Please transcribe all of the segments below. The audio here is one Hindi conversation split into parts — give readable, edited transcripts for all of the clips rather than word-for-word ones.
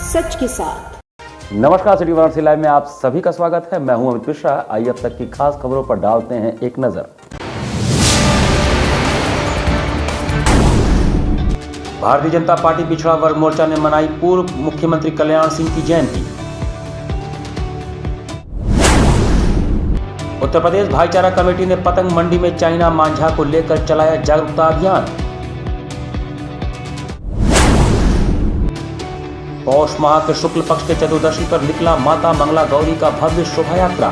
सच के साथ। नमस्कार, सिटी वाराणसी लाइव में आप सभी का स्वागत है। मैं हूं अमित मिश्रा। आइए अब तक की खास खबरों पर डालते हैं एक नजर। भारतीय जनता पार्टी पिछड़ा वर्ग मोर्चा ने मनाई पूर्व मुख्यमंत्री कल्याण सिंह की जयंती। उत्तर प्रदेश भाईचारा कमेटी ने पतंग मंडी में चाइना मांझा को लेकर चलाया जागरूकता अभियान। पौष माह के शुक्ल पक्ष के चतुर्दशी पर निकला माता मंगला गौरी का भव्य शोभा यात्रा।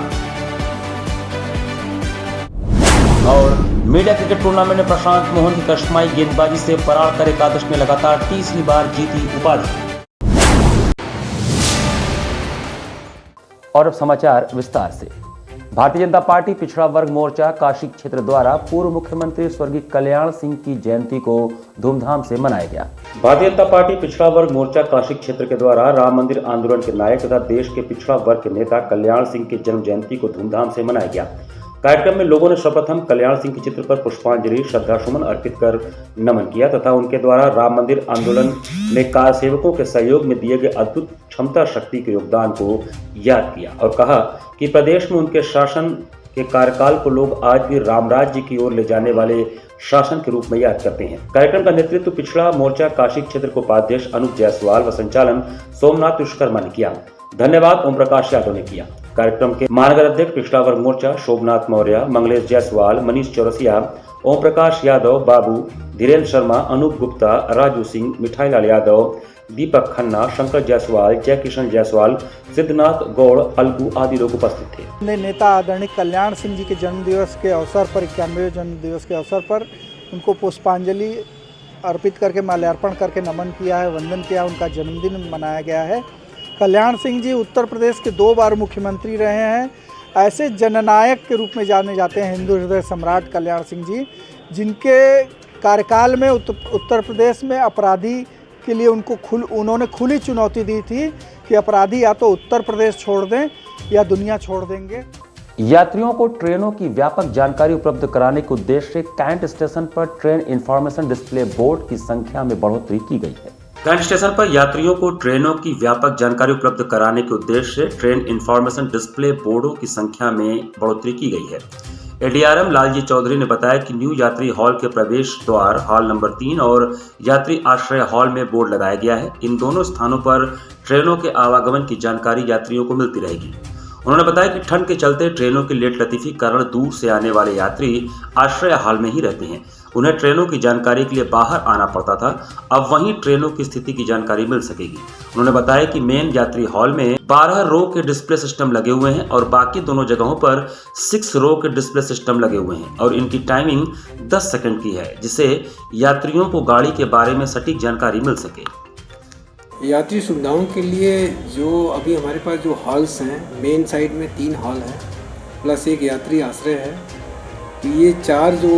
और मीडिया क्रिकेट टूर्नामेंट में प्रशांत मोहन की कश्माई गेंदबाजी से पराड़कर एकादश ने लगातार तीसरी बार जीती उपाधि। और अब समाचार विस्तार से। भारतीय जनता पार्टी पिछड़ा वर्ग मोर्चा काशी क्षेत्र द्वारा पूर्व मुख्यमंत्री स्वर्गीय कल्याण सिंह की जयंती को धूमधाम से मनाया गया। भारतीय जनता पार्टी पिछड़ा वर्ग मोर्चा काशी क्षेत्र के द्वारा राम मंदिर आंदोलन के नायक तथा देश के पिछड़ा वर्ग के नेता कल्याण सिंह की जन्म जयंती को धूमधाम से मनाया गया। कार्यक्रम में लोगों ने सर्वप्रथम कल्याण सिंह के चित्र पर पुष्पांजलि श्रद्धा सुमन अर्पित कर नमन किया तथा उनके द्वारा राम मंदिर आंदोलन में कार सेवकों के सहयोग में दिए गए अद्भुत क्षमता शक्ति के योगदान को याद किया और कहा कि प्रदेश में उनके शासन के कार्यकाल को लोग आज भी राम राज्य की ओर ले जाने वाले शासन के रूप में याद करते हैं। कार्यक्रम का नेतृत्व पिछड़ा मोर्चा काशी क्षेत्र के उपाध्यक्ष अनूप जायसवाल व संचालन सोमनाथ विश्वकर्मा ने किया। धन्यवाद ओम प्रकाश यादव ने किया। कार्यक्रम के महानगर अध्यक्ष पिछड़ा वर्ग मोर्चा शोभनाथ मौर्य, मंगलेश जायसवाल, मनीष चौरसिया, ओम प्रकाश यादव, बाबू धीरेन्द्र शर्मा, अनूप गुप्ता, राजू सिंह, मिठाई लाल यादव, दीपक खन्ना, शंकर जायसवाल, जय किशन जायसवाल, सिद्धनाथ गौड़, अलगू आदि लोग उपस्थित थे। नेता आदरणीय कल्याण सिंह जी के जन्मदिवस के अवसर पर 91वें जन्मदिवस के अवसर पर उनको पुष्पांजलि अर्पित करके माल्यार्पण करके नमन किया है, वंदन किया। उनका जन्मदिन मनाया गया है। कल्याण सिंह जी उत्तर प्रदेश के 2 बार मुख्यमंत्री रहे हैं। ऐसे जननायक के रूप में जाने जाते हैं हिंदू हृदय सम्राट कल्याण सिंह जी, जिनके कार्यकाल में उत्तर प्रदेश में अपराधी के लिए उन्होंने खुली चुनौती दी थी कि अपराधी या तो उत्तर प्रदेश छोड़ दें या दुनिया छोड़ देंगे। यात्रियों को ट्रेनों की व्यापक जानकारी उपलब्ध कराने के उद्देश्य से कैंट स्टेशन पर ट्रेन इंफॉर्मेशन डिस्प्ले बोर्ड की संख्या में बढ़ोतरी की गई है। कैंट स्टेशन पर यात्रियों को ट्रेनों की व्यापक जानकारी उपलब्ध कराने के उद्देश्य से ट्रेन इंफॉर्मेशन डिस्प्ले बोर्डों की संख्या में बढ़ोतरी की गई है। एडीआरएम लालजी चौधरी ने बताया कि न्यू यात्री हॉल के प्रवेश द्वार हॉल नंबर 3 और यात्री आश्रय हॉल में बोर्ड लगाया गया है। इन दोनों स्थानों पर ट्रेनों के आवागमन की जानकारी यात्रियों को मिलती रहेगी। उन्होंने बताया कि ठंड के चलते ट्रेनों की लेट लतीफी कारण दूर से आने वाले यात्री आश्रय हॉल में ही रहते हैं। उन्हें ट्रेनों की जानकारी के लिए बाहर आना पड़ता था, अब वहीं ट्रेनों की स्थिति की जानकारी मिल सकेगी। उन्होंने बताया कि मेन यात्री हॉल में 12 रो के डिस्प्ले सिस्टम लगे हुए हैं और बाकी दोनों जगहों पर 6 रो के डिस्प्ले सिस्टम लगे हुए हैं और इनकी टाइमिंग 10 सेकंड की है, जिससे यात्रियों को गाड़ी के बारे में सटीक जानकारी मिल सके। यात्री सुविधाओं के लिए जो अभी हमारे पास जो हॉल्स हैं, मेन साइड में 3 हॉल हैं प्लस एक यात्री आश्रय है। तो ये 4 जो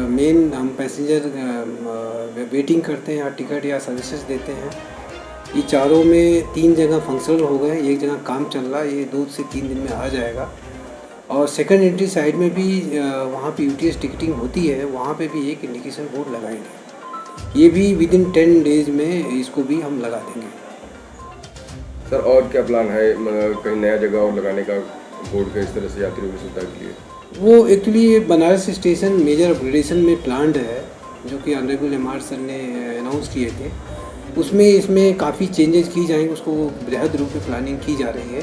मेन हम पैसेंजर वेटिंग करते हैं या टिकट या सर्विसेज देते हैं, ये चारों में 3 जगह फंक्शनल हो गए, एक जगह काम चल रहा है, ये 2 से 3 दिन में आ जाएगा। और सेकंड एंट्री साइड में भी वहाँ पे यूटीएस टिकटिंग होती है, वहाँ पे भी एक इंडिकेशन बोर्ड लगाएंगे। ये भी विदिन 10 डेज में इसको भी हम लगा देंगे। सर और क्या प्लान है, कहीं नया जगह और लगाने का बोर्ड का इस तरह से यात्रियों की सुविधा के लिए? वो actually Banaras station major upgradation में प्लान्ड है, जो कि ऑनरेबल एमआर सर ने अनाउंस किए थे। उसमें इसमें काफ़ी चेंजेस की जाएंगे, उसको बृहद रूप में प्लानिंग की जा रही है।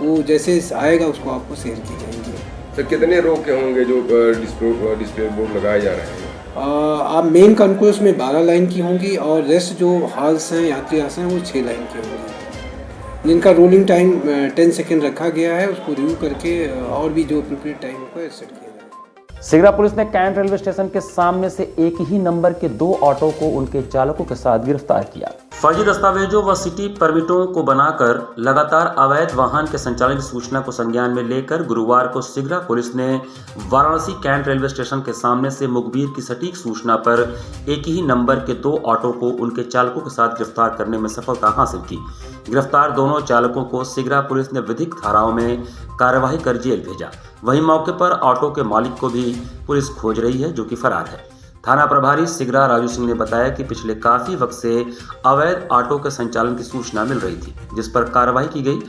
वो जैसे आएगा उसको आपको शेयर की जाएंगे। सर कितने रो के होंगे जो डिस्प्ले बोर्ड लगाए जा रहे हैं? आप मेन कॉन्कोर्स में 12 लाइन की होंगी और रेस्ट जो हॉल्स हैं यात्री आश्रय हैं वो 6 लाइन की होंगी, जिनका रोलिंग टाइम 10 सेकेंड रखा गया है। उसको रिव्यू करके और भी जो एप्रोप्रिएट टाइम को सेट किया जाए। सिगरा पुलिस ने कैंट रेलवे स्टेशन के सामने से एक ही नंबर के 2 ऑटो को उनके चालकों के साथ गिरफ्तार किया। फर्जी दस्तावेजों व सिटी परमिटों को बनाकर लगातार अवैध वाहन के संचालन की सूचना को संज्ञान में लेकर गुरुवार को सिगरा पुलिस ने वाराणसी कैंट रेलवे स्टेशन के सामने से मुखबिर की सटीक सूचना पर एक ही नंबर के 2 ऑटो को उनके चालकों के साथ गिरफ्तार करने में सफलता हासिल की। गिरफ्तार दोनों चालकों को सिगरा पुलिस ने विधिक धाराओं में कार्यवाही कर जेल भेजा। वहीं मौके पर ऑटो के मालिक को भी पुलिस खोज रही है, जो कि फरार है। थाना प्रभारी सिगरा राजू सिंह ने बताया कि पिछले काफी वक्त से अवैध ऑटो के संचालन की सूचना मिल रही थी, जिस पर कार्रवाई की गई।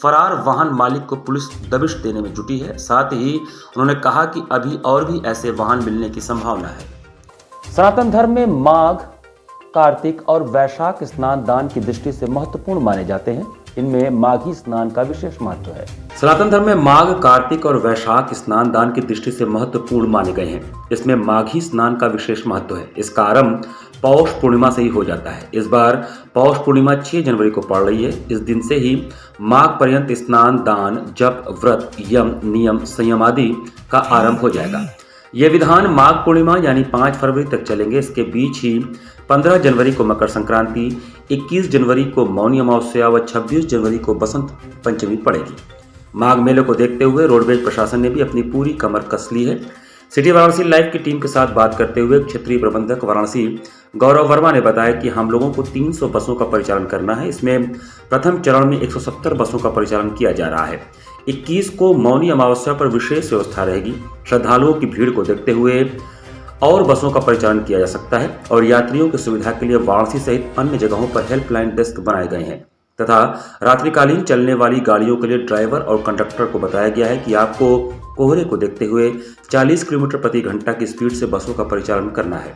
फरार वाहन मालिक को पुलिस दबिश देने में जुटी है। साथ ही उन्होंने कहा कि अभी और भी ऐसे वाहन मिलने की संभावना है। सनातन धर्म में माघ, कार्तिक और वैशाख स्नान दान की दृष्टि से महत्वपूर्ण माने जाते हैं। इनमें माघी स्नान का विशेष महत्व है। सनातन धर्म में माघ, कार्तिक और वैशाख स्नान दान की दृष्टि से महत्वपूर्ण माने गए हैं। इसमें माघी स्नान का विशेष महत्व है। इसका आरंभ पौष पूर्णिमा से ही हो जाता है। इस बार पौष पूर्णिमा 6 जनवरी को पड़ रही है। इस दिन से ही माघ पर्यंत स्नान दान, जप, व्रत, यम, नियम, संयम आदि का आरंभ हो जाएगा। ये विधान माघ पूर्णिमा यानी 5 फरवरी तक चलेंगे। इसके बीच ही 15 जनवरी को मकर संक्रांति, 21 जनवरी को मौनी अमावस्या व 26 जनवरी को बसंत पंचमी पड़ेगी। माघ मेले को देखते हुए रोडवेज प्रशासन ने भी अपनी पूरी कमर कस ली है। सिटी वाराणसी लाइव की टीम के साथ बात करते हुए क्षेत्रीय प्रबंधक वाराणसी गौरव वर्मा ने बताया कि हम लोगों को 300 बसों का परिचालन करना है। इसमें प्रथम चरण में 170 बसों का परिचालन किया जा रहा है। 21 को मौनी अमावस्या पर विशेष व्यवस्था रहेगी। श्रद्धालुओं की भीड़ को देखते हुए और बसों का परिचालन किया जा सकता है और यात्रियों की सुविधा के लिए वाराणसी सहित अन्य जगहों पर हेल्पलाइन डेस्क बनाए गए हैं तथा रात्रिकालीन चलने वाली गाड़ियों के लिए ड्राइवर और कंडक्टर को बताया गया है कि आपको कोहरे को देखते हुए 40 किलोमीटर प्रति घंटा की स्पीड से बसों का परिचालन करना है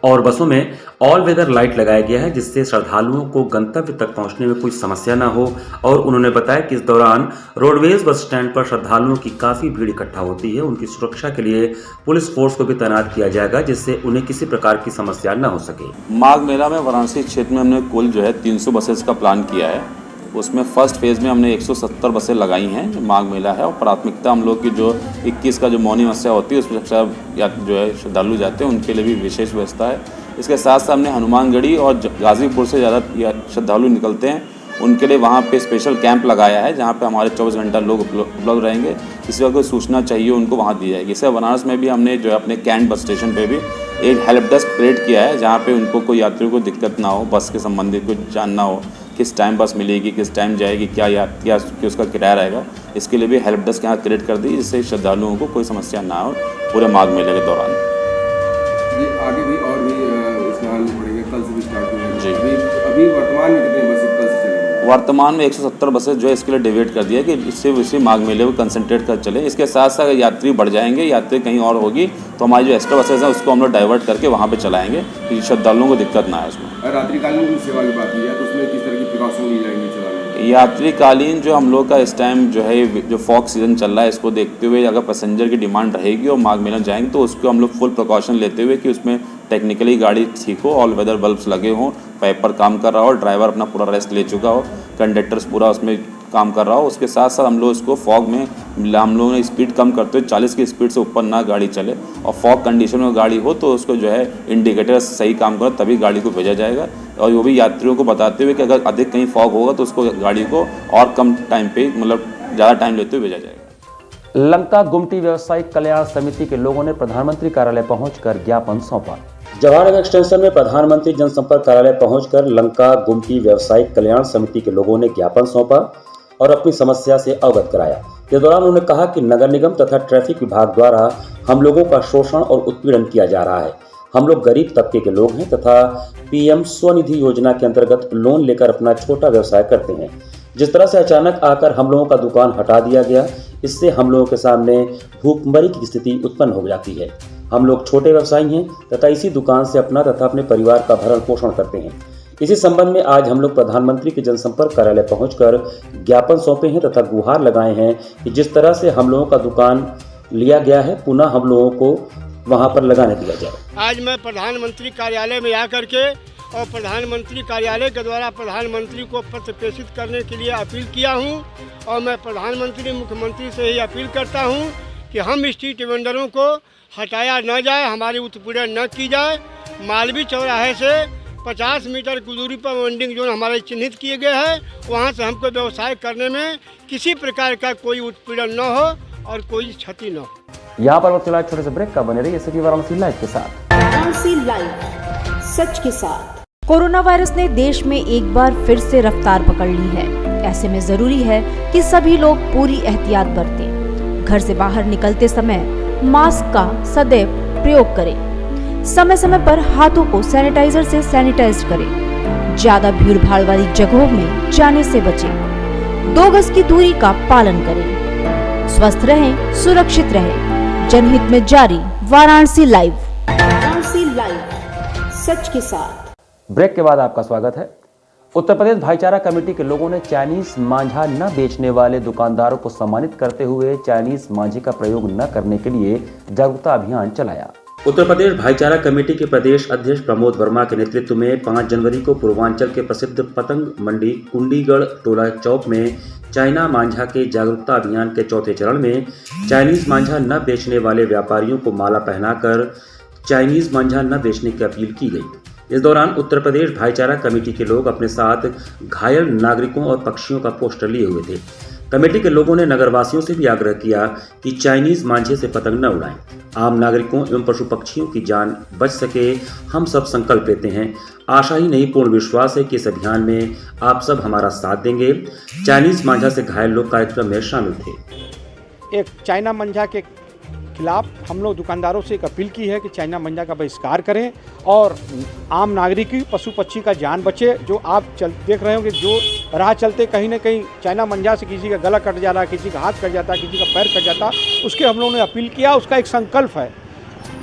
और बसों में ऑल वेदर लाइट लगाया गया है, जिससे श्रद्धालुओं को गंतव्य तक पहुंचने में कोई समस्या न हो। और उन्होंने बताया कि इस दौरान रोडवेज बस स्टैंड पर श्रद्धालुओं की काफी भीड़ इकट्ठा होती है। उनकी सुरक्षा के लिए पुलिस फोर्स को भी तैनात किया जाएगा, जिससे उन्हें किसी प्रकार की समस्या न हो सके। माघ मेला में वाराणसी क्षेत्र में हमने कुल 300 बसेस का प्लान किया है। उसमें फर्स्ट फेज़ में हमने 170 बसें लगाई हैं जो माघ मेला है, और प्राथमिकता हम लोग की 21 का मौनी अमावस्या होती है उसमें सबसे श्रद्धालु जाते हैं, उनके लिए भी विशेष व्यवस्था है। इसके साथ साथ हमने हनुमानगढ़ी और गाजीपुर से ज़्यादा श्रद्धालु निकलते हैं, उनके लिए वहाँ पे स्पेशल कैंप लगाया है जहाँ पे हमारे 24 घंटा लोग उपलब्ध रहेंगे। किसी को कोई सूचना चाहिए उनको वहाँ दी जाएगी। इससे बनारस में भी हमने अपने कैंट बस स्टेशन पे भी एक हेल्प डेस्क क्रिएट किया है जहाँ पे उनको कोई यात्रियों को दिक्कत ना हो, बस के संबंधित कुछ जानना हो, किस टाइम बस मिलेगी, किस टाइम जाएगी, क्या उसका किराया रहेगा, इसके लिए भी हेल्प डेस्क यहाँ क्रिएट कर दी, जिससे श्रद्धालुओं को कोई समस्या ना हो पूरे माघ मेले के दौरान। ये आगे भी और भी स्नान पड़ेंगे, कल से भी स्टार्ट होंगे जी। अभी वर्तमान में कितने बसें कल से चलेंगे? वर्तमान में 170 बसेस इसके लिए डिवाइड कर दिया कि इससे इसी माघ मेले को कंसंट्रेट कर चले। इसके साथ साथ यात्री बढ़ जाएंगे, यात्री कहीं और होगी तो हमारी जो एक्स्ट्रा बसेस हैं उसको हम लोग डाइवर्ट करके वहाँ पे चलाएंगे कि श्रद्धालुओं को दिक्कत ना आए उसमें। रात्रिकालीन सेवा की बात की जाए तो उसमें किस तरह की प्रिकॉशन ली जाएंगी चलाने? यात्रिकालीन हम लोग का इस टाइम जो फॉग सीज़न चल रहा है, इसको देखते हुए अगर पैसेंजर की डिमांड रहेगी और माघ मेला जाएंगे तो उसको हम लोग फुल प्रिकॉशन लेते हुए कि उसमें टेक्निकली गाड़ी ठीक हो, ऑल वेदर बल्ब्स लगे हों, पाइपर काम कर रहा हो, ड्राइवर अपना पूरा रेस्ट ले चुका हो, कंडक्टर्स पूरा उसमें काम कर रहा हो। उसके साथ साथ हम लोग इसको फॉग में हम लोगों ने स्पीड कम करते हुए 40 की स्पीड से ऊपर ना गाड़ी चले, और फॉग कंडीशन में गाड़ी हो तो उसको इंडिकेटर सही काम करे तभी गाड़ी को भेजा जाएगा। और वो भी यात्रियों को बताते हुए कि अगर अधिक कहीं फॉग होगा तो उसको गाड़ी को और कम टाइम पे ज़्यादा टाइम लेते हुए भेजा जाएगा। लंका गुमटी व्यवसायिक कल्याण समिति के लोगों ने प्रधानमंत्री कार्यालय पहुंचकर ज्ञापन सौंपा। जवाहर एक्सटेंशन में प्रधानमंत्री जनसंपर्क कार्यालय पहुंचकर लंका गुमटी व्यवसायिक कल्याण समिति के लोगों ने ज्ञापन सौंपा और अपनी समस्या से अवगत कराया। इस दौरान उन्होंने कहा कि नगर निगम तथा ट्रैफिक विभाग द्वारा हम लोगों का शोषण और उत्पीड़न किया जा रहा है। हम लोग गरीब तबके के लोग हैं तथा पीएम स्वनिधि योजना के अंतर्गत लोन लेकर अपना छोटा व्यवसाय करते हैं। जिस तरह से अचानक आकर हम लोगों का दुकान हटा दिया गया, इससे हम लोगों के सामने भूखमरी की स्थिति उत्पन्न हो जाती है। हम लोग छोटे व्यवसायी हैं तथा इसी दुकान से अपना तथा अपने परिवार का भरण पोषण करते हैं। इसी संबंध में आज हम लोग प्रधानमंत्री के जनसंपर्क कार्यालय पहुंचकर ज्ञापन सौंपे हैं तथा गुहार लगाए हैं कि जिस तरह से हम लोगों का दुकान लिया गया है पुनः हम लोगों को वहां पर लगाने दिया जाए। आज मैं प्रधानमंत्री कार्यालय में आकर के और प्रधानमंत्री कार्यालय के द्वारा प्रधानमंत्री को पत्र प्रेषित करने के लिए अपील किया हूं, और मैं प्रधानमंत्री मुख्यमंत्री से ही अपील करता हूं कि हम स्ट्रीट वेंडरों को हटाया न जाए, हमारी उत्पीड़न न की जाए। मालवी चौराहे से 50 मीटर की दूरी पर वेंडिंग जोन हमारे चिन्हित किए गए हैं, वहाँ से हमको व्यवसाय करने में किसी प्रकार का कोई उत्पीड़न न हो और कोई क्षति न हो। यहाँ पर वक्त चला छोटे से ब्रेक का, बने रहिए सिटी वाराणसी लाइव के साथ। वाराणसी लाइव, सच के साथ। कोरोना वायरस ने देश में एक बार फिर से रफ्तार पकड़ ली है। ऐसे में जरूरी है कि सभी लोग पूरी एहतियात बरतें। घर से बाहर निकलते समय मास्क का सदैव प्रयोग करें। समय समय पर हाथों को सैनिटाइजर से सैनिटाइज करें। ज्यादा भीड़ भाड़ वाली जगहों में जाने से बचें। 2 गज की दूरी का पालन करें। स्वस्थ रहें, सुरक्षित रहें। जनहित में जारी वाराणसी लाइव। वाराणसी लाइव, सच के साथ। ब्रेक के बाद आपका स्वागत है। उत्तर प्रदेश भाईचारा कमेटी के लोगों ने चाइनीज मांझा न बेचने वाले दुकानदारों को सम्मानित करते हुए चाइनीज मांझे का प्रयोग न करने के लिए जागरूकता अभियान चलाया। उत्तर प्रदेश भाईचारा कमेटी के प्रदेश अध्यक्ष प्रमोद वर्मा के नेतृत्व में 5 जनवरी को पूर्वांचल के प्रसिद्ध पतंग मंडी कुंडीगढ़ टोला चौक में चाइना मांझा के जागरूकता अभियान के चौथे चरण में चाइनीज मांझा न बेचने वाले व्यापारियों को माला पहनाकर चाइनीज मांझा न बेचने की अपील की गई। इस दौरान उत्तर प्रदेश भाईचारा कमेटी के लोग अपने साथ घायल नागरिकों और पक्षियों का पोस्टर लिए हुए थे। कमेटी के लोगों ने नगरवासियों से भी आग्रह किया कि चाइनीज मांझे से पतंग न उड़ाएं। आम नागरिकों एवं पशु पक्षियों की जान बच सके, हम सब संकल्प लेते हैं। आशा ही नहीं, पूर्ण विश्वास है कि इस अभियान में आप सब हमारा साथ देंगे। चाइनीज मांझा से घायल लोग कार्यक्रम में शामिल थे। एक चाइना मांझा के खिलाफ हम लोग दुकानदारों से एक अपील की है कि चाइना मांझा का बहिष्कार करें और आम नागरिक पशु पक्षी का जान बचे। जो आप देख रहे हो कि जो राह चलते कहीं ना कहीं चाइना मांझा से किसी का गला कट जा रहा है, किसी का हाथ कट जाता है, किसी का पैर कट जाता है, उसके हम लोगों ने अपील किया। उसका एक संकल्प है।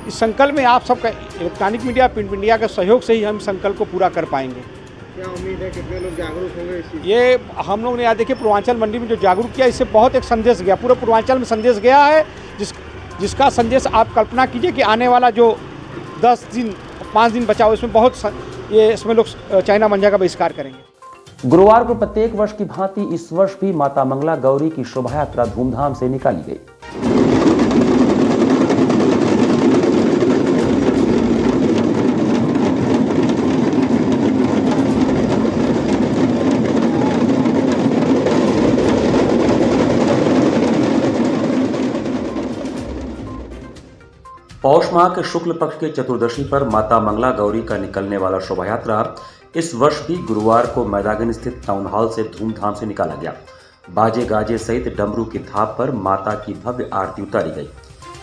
इस संकल्प में आप सबका इलेक्ट्रॉनिक मीडिया, प्रिंट मीडिया के सहयोग से ही हम संकल्प को पूरा कर पाएंगे। क्या उम्मीद है कितने लोग जागरूक होंगे इस चीज़? ये हम लोग ने यहाँ देखिए पूर्वांचल मंडी में जो जागरूक किया, इससे बहुत एक संदेश गया, पूरे पूर्वांचल में संदेश गया है, जिसका संदेश आप कल्पना कीजिए कि आने वाला जो 10 दिन 5 दिन बचा हो, इसमें बहुत इसमें लोग चाइना मांझा का बहिष्कार करेंगे। गुरुवार को प्रत्येक वर्ष की भांति इस वर्ष भी माता मंगला गौरी की शोभा यात्रा धूमधाम से निकाली गई। पौष माह के शुक्ल पक्ष के चतुर्दशी पर माता मंगला गौरी का निकलने वाला शोभा यात्रा इस वर्ष भी गुरुवार को मैदागन स्थित टाउन हॉल से धूमधाम से निकाला गया। बाजे गाजे सहित डमरू की थाप पर माता की भव्य आरती उतारी गई।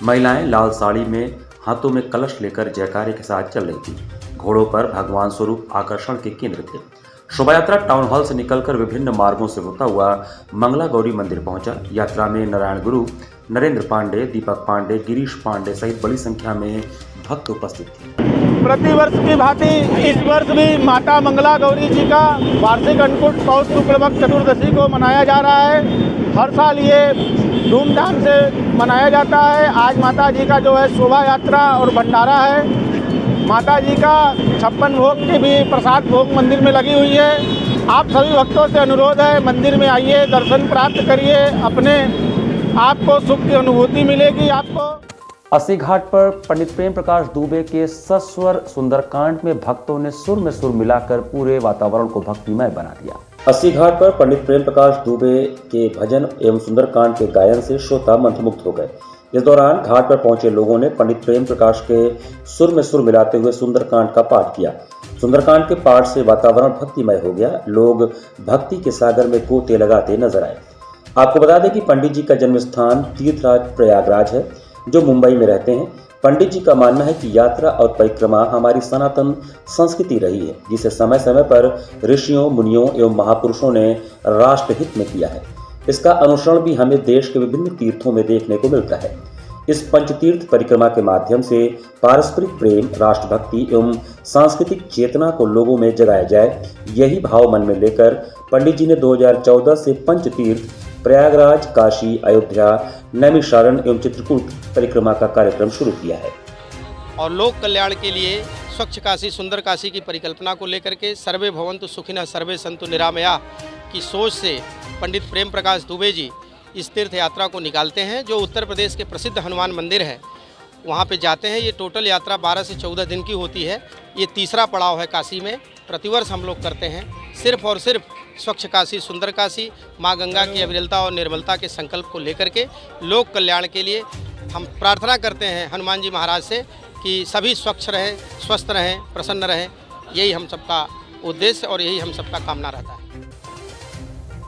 महिलाएं लाल साड़ी में हाथों में कलश लेकर जयकारे के साथ चल रही थी। घोड़ों पर भगवान स्वरूप आकर्षण के केंद्र थे। शोभा यात्रा टाउन हॉल से निकलकर विभिन्न मार्गों से होता हुआ मंगला गौरी मंदिर पहुंचा। यात्रा में नारायण गुरु, नरेंद्र पांडे, दीपक पांडे, गिरीश पांडे सहित बड़ी संख्या में भक्त उपस्थित थे। प्रतिवर्ष की भांति इस वर्ष भी माता मंगला गौरी जी का वार्षिक अन्नकूट पौष शुक्ल पक्ष चतुर्दशी को मनाया जा रहा है। हर साल ये धूमधाम से मनाया जाता है। आज माता जी का जो है शोभा यात्रा और भंडारा है। माता जी का 56 भोग की भी प्रसाद भोग मंदिर में लगी हुई है। आप सभी भक्तों से अनुरोध है, मंदिर में आइए, दर्शन प्राप्त करिए, अपने आपको सुख की अनुभूति मिलेगी। आपको अस्सी घाट पर पंडित प्रेम प्रकाश दुबे के सस्वर सुंदरकांड में भक्तों ने सुर में सुर मिलाकर पूरे वातावरण को भक्तिमय बना दिया। अस्सी घाट पर पंडित प्रेम प्रकाश दुबे के भजन एवं सुंदरकांड के गायन से श्रोता मंत्रमुग्ध हो गए। इस दौरान घाट पर पहुंचे लोगों ने पंडित प्रेम प्रकाश के सुर में सुर मिलाते हुए सुंदरकांड का पाठ किया। सुंदरकांड के पाठ से वातावरण भक्तिमय हो गया। लोग भक्ति के सागर में गोते लगाते नजर आए। आपको बता दें कि पंडित जी का जन्म स्थान तीर्थराज प्रयागराज है, जो मुंबई में रहते हैं। पंडित जी का मानना है कि यात्रा और परिक्रमा हमारी सनातन संस्कृति रही है, जिसे समय समय पर ऋषियों, मुनियों एवं महापुरुषों ने राष्ट्रहित में किया है। इसका अनुसरण भी हमें देश के विभिन्न तीर्थों में देखने को मिलता है। इस पंचतीर्थ परिक्रमा के माध्यम से पारस्परिक प्रेम, राष्ट्रभक्ति एवं सांस्कृतिक चेतना को लोगों में जगाया जाए, यही भाव मन में लेकर पंडित जी ने 2014 से पंचतीर्थ प्रयागराज, काशी, अयोध्या, नैमिषारण्य एवं चित्रकूट परिक्रमा का कार्यक्रम शुरू किया है। और लोक कल्याण के लिए स्वच्छ काशी, सुंदर काशी की परिकल्पना को लेकर के सर्वे भवन्तु सुखिनः सर्वे सन्तु निरामया की सोच से पंडित प्रेम प्रकाश दुबे जी इस तीर्थ यात्रा को निकालते हैं, जो उत्तर प्रदेश के प्रसिद्ध हनुमान मंदिर है, वहाँ पे जाते हैं। ये टोटल यात्रा 12 से 14 दिन की होती है। ये तीसरा पड़ाव है काशी में। प्रतिवर्ष हम लोग करते हैं सिर्फ और सिर्फ स्वच्छ काशी, सुंदर काशी, माँ गंगा की अविरलता और निर्मलता के संकल्प को लेकर के लोक कल्याण के लिए हम प्रार्थना करते हैं हनुमान जी महाराज से कि सभी स्वच्छ रहें, स्वस्थ रहें, प्रसन्न रहें। यही हम सबका उद्देश्य और यही हम सबका कामना रहता है।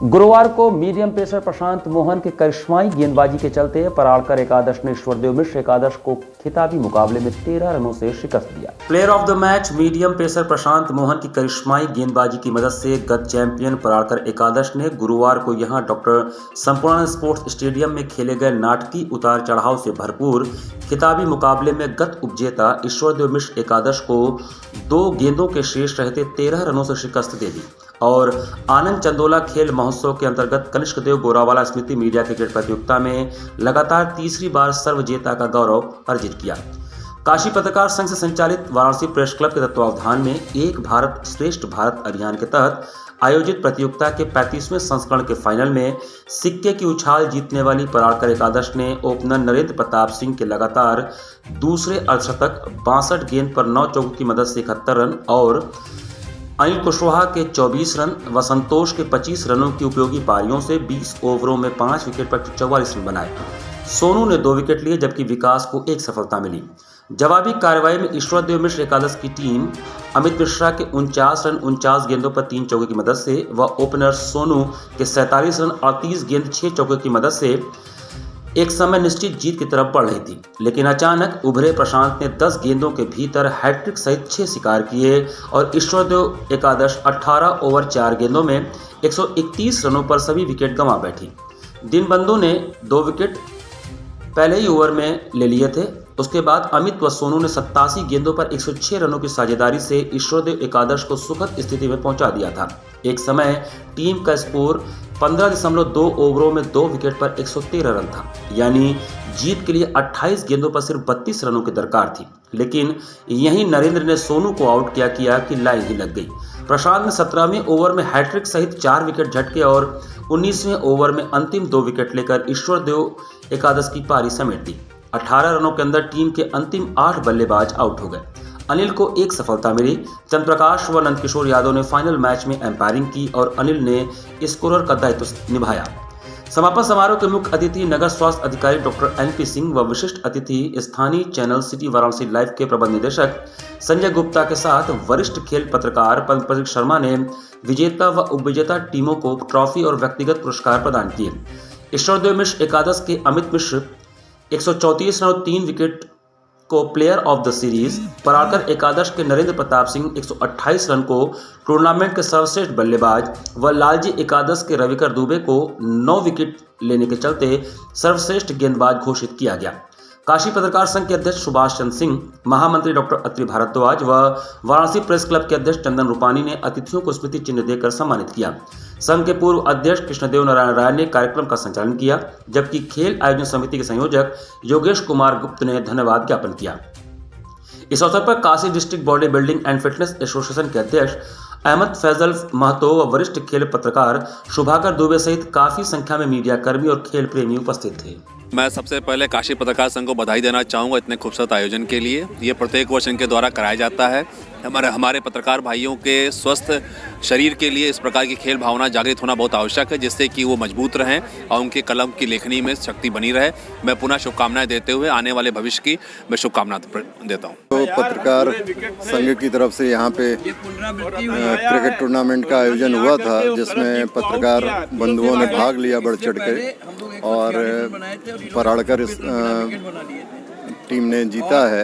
गुरुवार को मीडियम पेसर प्रशांत मोहन के करिश्माई गेंदबाजी के चलते पराड़कर एकादश ने ईश्वरदेव मिश्र एकादश को खिताबी मुकाबले में 13 रनों से शिकस्त दिया। Player of the match medium pacer Prashant Mohan की करिश्माई गेंदबाजी की मदद से गत चैंपियन पराड़कर एकादश ने गुरुवार को यहां डॉक्टर संपूर्णानंद स्पोर्ट्स स्टेडियम में खेले गए नाटकीय उतार चढ़ाव से भरपूर खिताबी मुकाबले में गत उपजेता ईश्वरदेव मिश्र एकादश को 2 गेंदों के शेष रहते 13 रनों से शिकस्त दे दी और आनंद चंदोला खेल महोत्सव के अंतर्गत कनिष्क देव गोरावाला स्मृति मीडिया क्रिकेट प्रतियोगिता में लगातार तीसरी बार सर्वजेता का गौरव अर्जित किया। काशी पत्रकार संघ से संचालित वाराणसी प्रेस क्लब के तत्वावधान में एक भारत श्रेष्ठ भारत अभियान के तहत आयोजित प्रतियोगिता के 35वें संस्करण के फाइनल में सिक्के की उछाल जीतने वाली पराड़कर एकादश ने ओपनर नरेंद्र प्रताप सिंह के लगातार दूसरे अर्धशतक 62 गेंद पर 9 चौकों की मदद से 71 रन और अनिल कुशवाहा के 24 रन व संतोष के 25 रनों की उपयोगी पारियों से 20 ओवरों में 5 विकेट पर 44 रन बनाए। सोनू ने 2 विकेट लिए जबकि विकास को 1 सफलता मिली। जवाबी कार्रवाई में ईश्वरदेव मिश्र एकादश की टीम अमित मिश्रा के 49 रन 49 गेंदों पर 3 चौके की मदद से व ओपनर सोनू के 47 रन 38 गेंद 6 चौके की मदद से एक समय निश्चित जीत की तरफ बढ़ रही थी, लेकिन अचानक उभरे प्रशांत ने 10 गेंदों के भीतर हैट्रिक सहित 6 शिकार किए और ईश्वरदेव एकादश 18 ओवर 4 गेंदों में 131 रनों पर सभी विकेट गंवा बैठी। दीनबंधु ने 2 विकेट पहले ही ओवर में ले लिए थे। उसके बाद अमित व सोनू ने 87 गेंदों पर 106 रनों की साझेदारी से ईश्वरदेव एकादश को सुखद स्थिति में पहुंचा दिया था। एक समय टीम का स्कोर 15.2 ओवरों में 2 विकेट पर 113 रन था, यानी जीत के लिए 28 गेंदों पर सिर्फ 32 रनों की दरकार थी, लेकिन यहीं नरेंद्र ने सोनू को आउट किया कि लाइन ही लग गई। प्रशांत ने 17वें ओवर में हैट्रिक सहित 4 विकेट झटके और 19वें ओवर में अंतिम 2 विकेट लेकर ईश्वरदेव एकादश की पारी समेट दी। 18 रनों के अंदर टीम के अंतिम 8 बल्लेबाज आउट हो गए। अनिल को 1 सफलता मिली। चंद्रप्रकाश व नंदकिशोर यादव ने फाइनल मैच में एम्पायरिंग की और अनिल ने स्कोरर का दायित्व निभाया। समापन समारोह के मुख्य अतिथि नगर स्वास्थ्य अधिकारी डॉक्टर NP सिंह व विशिष्ट अतिथि स्थानीय चैनल सिटी वाराणसी लाइव के प्रबंध निदेशक संजय गुप्ता के साथ वरिष्ठ खेल पत्रकार प्रदीप शर्मा ने विजेता व उपविजेता टीमों को ट्रॉफी और व्यक्तिगत पुरस्कार प्रदान किए। ईश्वरदेव मिश्र एकादश के अमित मिश्र 134 रन और 3 विकेट को player of the series, Paradkar एकादश के नरेंद्र प्रताप सिंह 128 रन को टूर्नामेंट के सर्वश्रेष्ठ बल्लेबाज व लालजी एकादश के रविकर दुबे को 9 विकेट लेने के चलते सर्वश्रेष्ठ गेंदबाज घोषित किया गया। काशी पत्रकार संघ के अध्यक्ष सुभाष चंद्र सिंह, महामंत्री डॉक्टर अत्रि भारद्वाज व वाराणसी प्रेस क्लब के अध्यक्ष चंदन रूपानी ने अतिथियों को स्मृति चिन्ह देकर सम्मानित किया। संघ के पूर्व अध्यक्ष कृष्णदेव नारायण राय ने कार्यक्रम का संचालन किया, जबकि खेल आयोजन समिति के संयोजक योगेश कुमार गुप्त ने धन्यवाद ज्ञापन किया। इस अवसर पर Kashi district body building and fitness association के अध्यक्ष अहमद फैजल महतो व वरिष्ठ खेल पत्रकार शुभाकर दुबे सहित काफी संख्या में मीडिया कर्मी और खेल प्रेमी उपस्थित थे। मैं सबसे पहले काशी पत्रकार संघ को बधाई देना चाहूँगा इतने खूबसूरत आयोजन के लिए। ये प्रत्येक वर्ष इनके द्वारा कराया जाता है। हमारे पत्रकार भाइयों के स्वस्थ शरीर के लिए इस प्रकार की खेल भावना जागृत होना बहुत आवश्यक है, जिससे कि वो मजबूत रहें और उनके कलम की लेखनी में शक्ति बनी रहे। मैं पुनः शुभकामनाएं देते हुए आने वाले भविष्य की मैं शुभकामना देता हूँ। तो पत्रकार संघ की तरफ से यहाँ पे क्रिकेट टूर्नामेंट का आयोजन हुआ था, जिसमें पत्रकार बंधुओं ने भाग लिया बढ़ चढ़ के और पराड़कर टीम ने जीता है।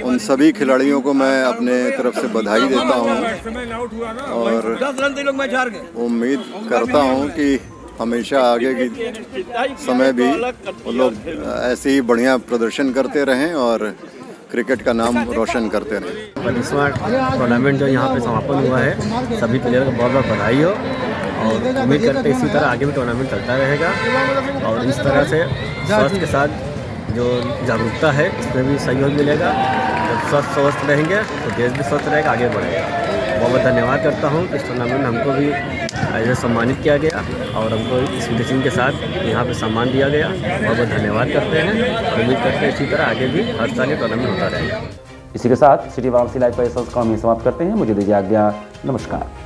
उन सभी खिलाड़ियों को मैं अपने तरफ से बधाई देता हूं और उम्मीद करता हूं कि हमेशा आगे की समय भी वो लोग ऐसे ही बढ़िया प्रदर्शन करते रहें और क्रिकेट का नाम रोशन करते रहें। 25वां टूर्नामेंट जो यहाँ पे समापन हुआ है, सभी प्लेयर को बहुत बहुत बधाई हो और उम्मीद करते इसी तरह आगे भी टूर्नामेंट चलता रहेगा और इस तरह से स्वास्थ्य के साथ जो जागरूकता है इसमें भी सहयोग मिलेगा। जब स्वस्थ रहेंगे तो देश भी स्वस्थ रहेगा, आगे बढ़ेगा। बहुत बहुत धन्यवाद करता हूँ। इस टूर्नामेंट में हमको भी ऐसे सम्मानित किया गया और हमको इस उद्देश्य के साथ यहाँ पे सम्मान दिया गया। बहुत बहुत धन्यवाद करते हैं और उम्मीद करते हैं इसी तरह आगे भी हर साल ये टूर्नामेंट होता रहेगा। इसी के साथ सिटी वाराणसी लाइव पर संस्करण में समाप्त करते हैं। मुझे दीजिए आज्ञा। नमस्कार।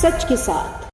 सच के साथ।